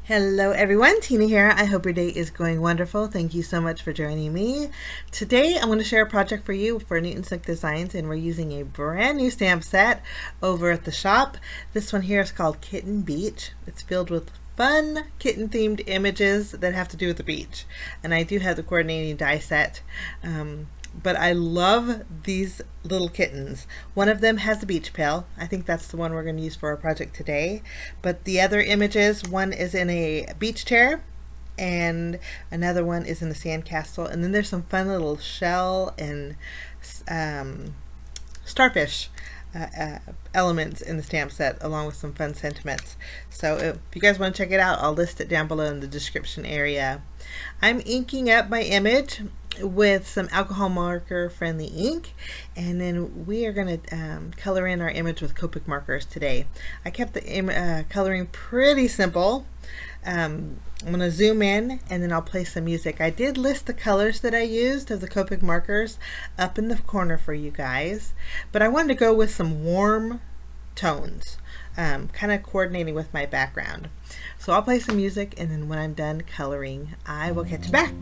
Hello everyone, Tina here. I hope your day is going wonderful. Thank you so much for joining me. Today I'm going to share a project for you for Newton's Nook Designs, and we're using a brand new stamp set over at the shop. This one here is called Kitten Beach. It's filled with fun kitten themed images that have to do with the beach. And I do have the coordinating die set. But I love these little kittens. One of them has a beach pail. I think that's the one we're going to use for our project today. But the other images, one is in a beach chair and another one is in a sandcastle. And then there's some fun little shell and starfish elements in the stamp set, along with some fun sentiments. So if you guys want to check it out, I'll list it down below in the description area. I'm inking up my image with some alcohol marker friendly ink, and then we are going to color in our image with Copic markers today. I kept the coloring pretty simple. I'm going to zoom in and then I'll play some music. I did list the colors that I used of the Copic markers up in the corner for you guys, but I wanted to go with some warm tones, kind of coordinating with my background. So I'll play some music, and then when I'm done coloring, I will catch you back.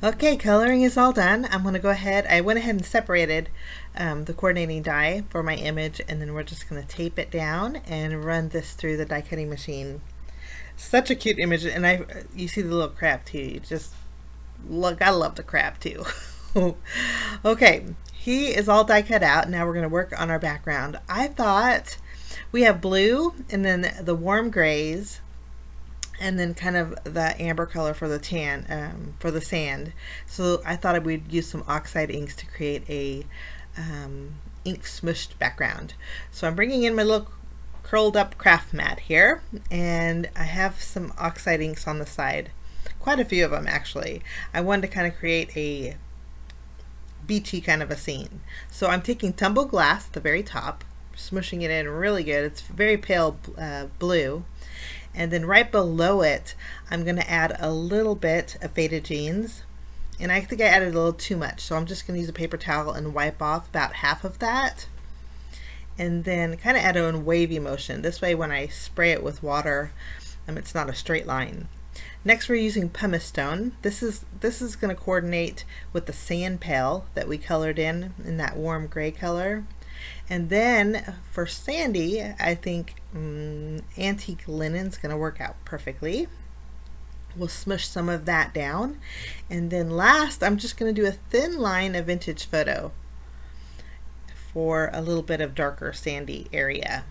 Okay, coloring is all done. I'm going to go ahead. I went ahead and separated the coordinating die for my image, and then we're just going to tape it down and run this through the die cutting machine. Such a cute image, and you see the little crab too. You just gotta love the crab too. Okay, he is all die cut out. Now we're going to work on our background. I thought we have blue and then the warm grays, and then kind of the amber color for the tan, for the sand. So I thought we'd use some oxide inks to create a ink smushed background. So I'm bringing in my little curled up craft mat here, and I have some oxide inks on the side, quite a few of them actually. I wanted to kind of create a beachy kind of a scene. So I'm taking tumbled glass at the very top, smushing it in really good. It's very pale blue. And then right below it, I'm going to add a little bit of faded jeans. And I think I added a little too much, so I'm just going to use a paper towel and wipe off about half of that. And then kind of add a wavy motion. This way when I spray it with water, it's not a straight line. Next we're using pumice stone. This is going to coordinate with the sand pail that we colored in that warm gray color. And then for sandy, I think antique linen is going to work out perfectly. We'll smush some of that down. And then last, I'm just going to do a thin line of vintage photo for a little bit of darker sandy area.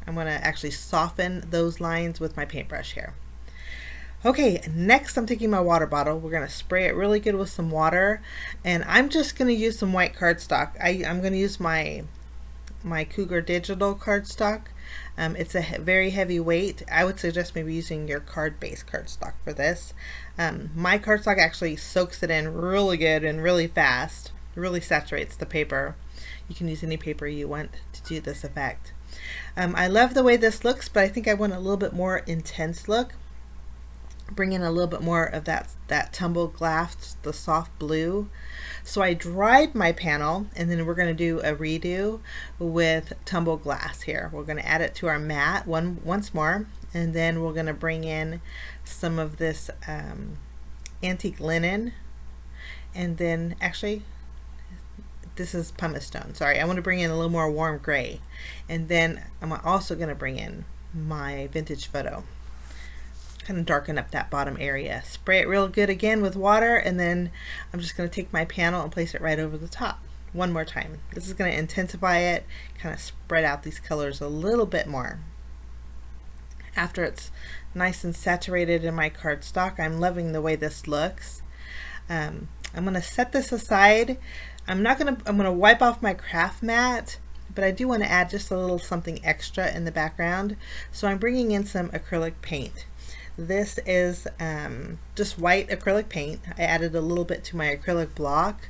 I'm going to actually soften those lines with my paintbrush here. Okay, next I'm taking my water bottle. We're going to spray it really good with some water, and I'm just going to use some white cardstock. I'm going to use my Cougar Digital cardstock. It's a very heavy weight. I would suggest maybe using your card-based cardstock for this. My cardstock actually soaks it in really good and really fast. It really saturates the paper. You can use any paper you want to do this effect. I love the way this looks, but I think I want a little bit more intense look. Bring in a little bit more of that tumbled glass, the soft blue. So I dried my panel, and then we're going to do a redo with tumbled glass here. We're going to add it to our mat once more, and then we're going to bring in some of this antique linen, and then actually this is pumice stone. Sorry, I want to bring in a little more warm gray, and then I'm also going to bring in my vintage photo. Kind of darken up that bottom area. Spray it real good again with water, and then I'm just going to take my panel and place it right over the top one more time. This is going to intensify it, kind of spread out these colors a little bit more. After it's nice and saturated in my cardstock, I'm loving the way this looks. I'm going to set this aside. I'm going to wipe off my craft mat, but I do want to add just a little something extra in the background. So I'm bringing in some acrylic paint. This is just white acrylic paint. I added a little bit to my acrylic block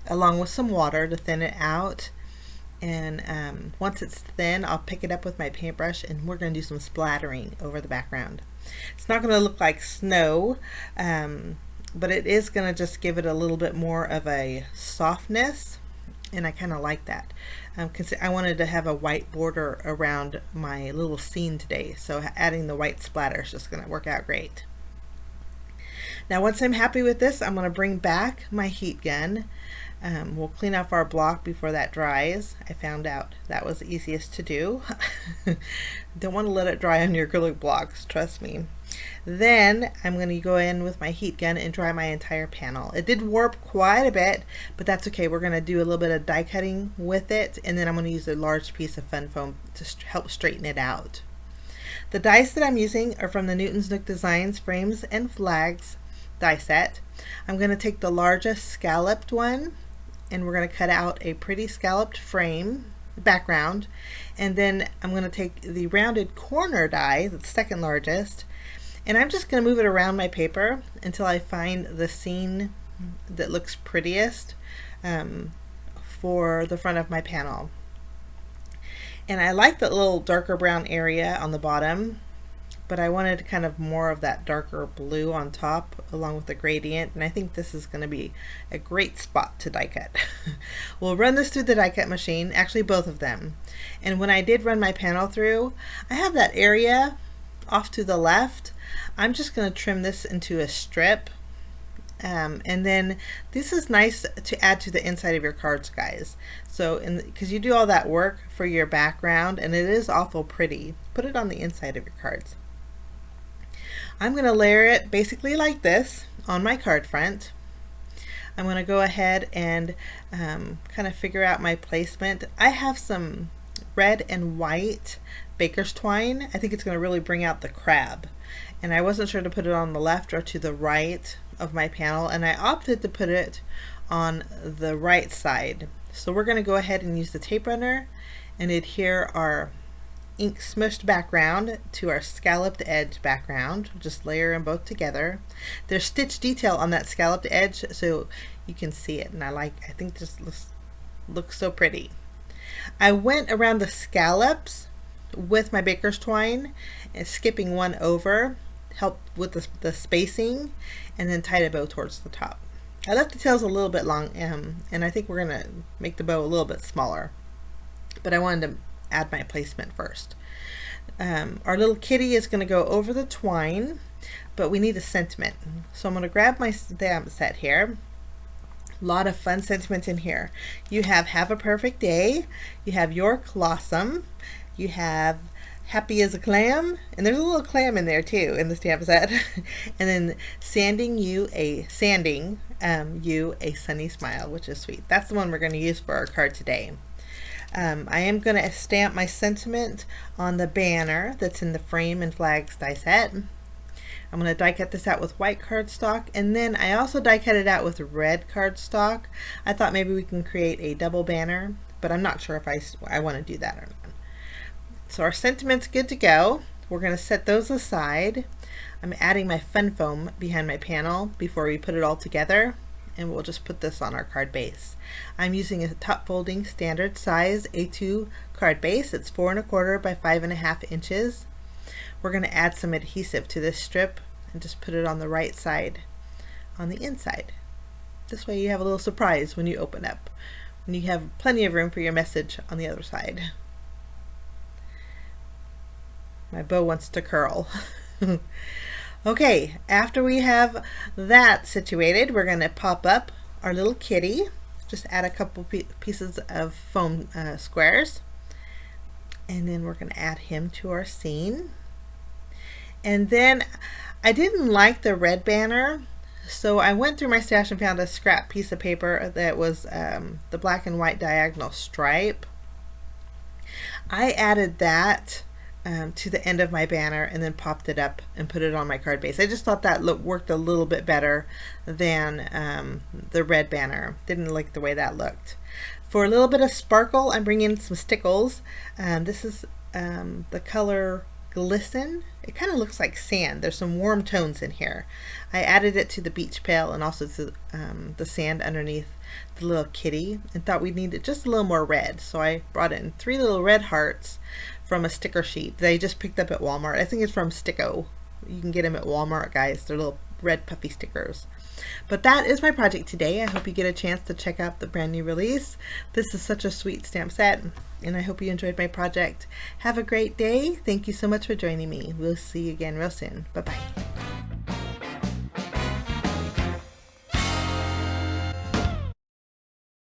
along with some water to thin it out. And once it's thin, I'll pick it up with my paintbrush, and we're going to do some splattering over the background. It's not going to look like snow, but it is going to just give it a little bit more of a softness, and I kind of like that. Because I wanted to have a white border around my little scene today, so adding the white splatter is just going to work out great. Now once I'm happy with this, I'm going to bring back my heat gun. We'll clean off our block before that dries. I found out that was the easiest to do. Don't want to let it dry on your acrylic blocks, trust me. Then I'm going to go in with my heat gun and dry my entire panel. It did warp quite a bit, but that's okay. We're going to do a little bit of die cutting with it, and then I'm going to use a large piece of fun foam to help straighten it out. The dies that I'm using are from the Newton's Nook Designs Frames and Flags die set. I'm going to take the largest scalloped one, and we're going to cut out a pretty scalloped frame background, and then I'm going to take the rounded corner die, the second largest, and I'm just going to move it around my paper until I find the scene that looks prettiest for the front of my panel. And I like the little darker brown area on the bottom, but I wanted kind of more of that darker blue on top along with the gradient, and I think this is going to be a great spot to die cut. We'll run this through the die cut machine, actually both of them. And when I did run my panel through, I have that area off to the left. I'm just going to trim this into a strip, and then this is nice to add to the inside of your cards, guys. So because you do all that work for your background and it is awful pretty, put it on the inside of your cards. I'm going to layer it basically like this on my card front. I'm going to go ahead and kind of figure out my placement. I have some red and white baker's twine. I think it's going to really bring out the crab, and I wasn't sure to put it on the left or to the right of my panel, and I opted to put it on the right side. So we're going to go ahead and use the tape runner and adhere our ink smushed background to our scalloped edge background. Just layer them both together. There's stitch detail on that scalloped edge, so you can see it, and I think this looks so pretty. I went around the scallops with my baker's twine and skipping one over helped with the spacing, and then tied a bow towards the top. I left the tails a little bit long, and I think we're gonna make the bow a little bit smaller, but I wanted to add my placement first. Our little kitty is gonna go over the twine, but we need a sentiment. So I'm gonna grab my stamp set here. A lot of fun sentiments in here. You have a perfect day, you have your colossum, you have happy as a clam, and there's a little clam in there too in the stamp set. And then sending you a sunny smile, which is sweet. That's the one we're going to use for our card today. I am going to stamp my sentiment on the banner that's in the frame and flags die set. I'm going to die cut this out with white cardstock, and then I also die cut it out with red cardstock. I thought maybe we can create a double banner, but I'm not sure if I want to do that or not. So our sentiment's good to go. We're going to set those aside. I'm adding my fun foam behind my panel before we put it all together, and we'll just put this on our card base. I'm using a top folding standard size A2 card base. It's 4 1/4 by 5.5 inches. We're going to add some adhesive to this strip and just put it on the right side on the inside. This way you have a little surprise when you open up, when you have plenty of room for your message on the other side. My bow wants to curl. Okay, after we have that situated, we're going to pop up our little kitty. Just add a couple pieces of foam squares, and then we're going to add him to our scene. And then I didn't like the red banner, so I went through my stash and found a scrap piece of paper that was the black and white diagonal stripe. I added that to the end of my banner and then popped it up and put it on my card base. I just thought that worked a little bit better than the red banner. Didn't like the way that looked. For a little bit of sparkle, I'm bringing in some stickles. This is the color Glisten. It kind of looks like sand. There's some warm tones in here. I added it to the beach pail and also to the sand underneath the little kitty, and thought we needed just a little more red. So I brought in 3 little red hearts from a sticker sheet that I just picked up at Walmart. I think it's from Sticko. You can get them at Walmart, guys. They're little red puffy stickers. But that is my project today. I hope you get a chance to check out the brand new release. This is such a sweet stamp set, and I hope you enjoyed my project. Have a great day. Thank you so much for joining me. We'll see you again real soon. Bye-bye.